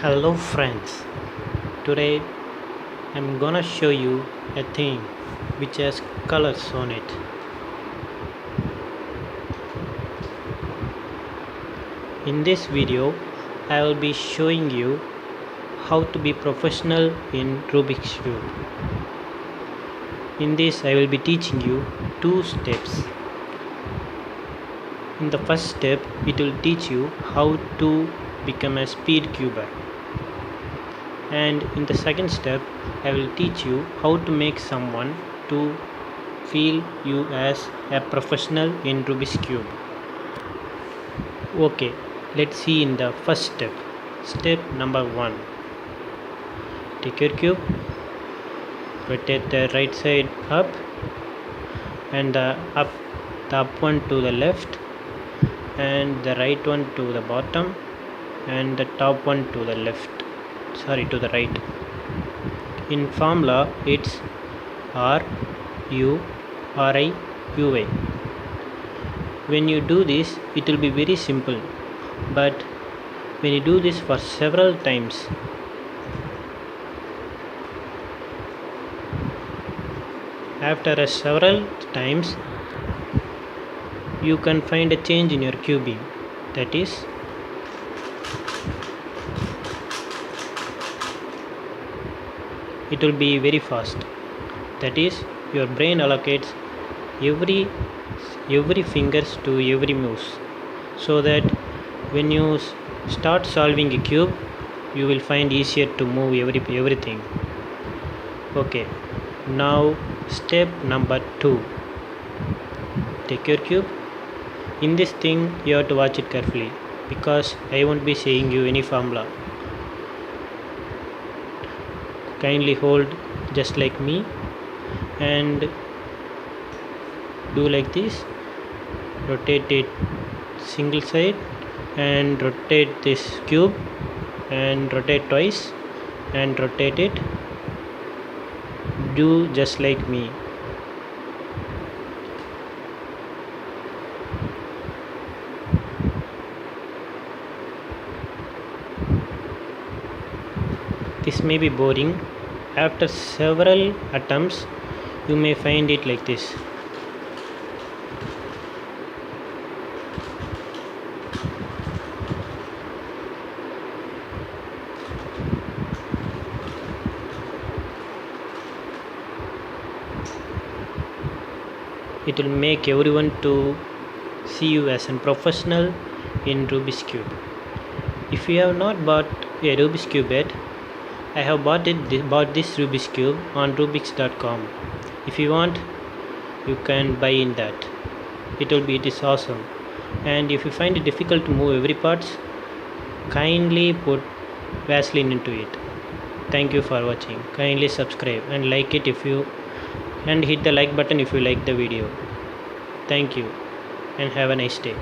Hello friends, today I'm gonna show you a thing which has colors on it. In this video I will be showing you how to be professional in Rubik's Cube. In this I will be teaching you two steps. In the first step it will teach you how to become a speed cuber. And in the second step I will teach you how to make someone to feel you as a professional in Rubik's Cube. Okay, let's see in the first step. Step number 1. Take your cube, rotate the right side up and the up one to the left and the right one to the bottom and the top one to the right. In formula it's R U R I U A. When you do this it will be very simple, but when you do this for several times, after several times you can find a change in your cubing. That is, it will be very fast. That is, your brain allocates every fingers to every mouse, so that when you start solving a cube you will find easier to move everything. Okay, now step number 2. Take your cube. In this thing you have to watch it carefully because I won't be saying you any formula. Kindly hold just like me and do like this. Rotate it single side and rotate this cube and rotate twice and rotate it. Do just like me. This may be boring. After several attempts you may find it like this. It will make everyone to see you as a professional in Rubik's Cube. If you have not bought a Rubik's Cube yet, I have bought this Rubik's Cube on Rubik's.com. If you want, you can buy in that. It is awesome. And if you find it difficult to move every parts, kindly put Vaseline into it. Thank you for watching. Kindly subscribe and like it and hit the like button if you like the video. Thank you and have a nice day.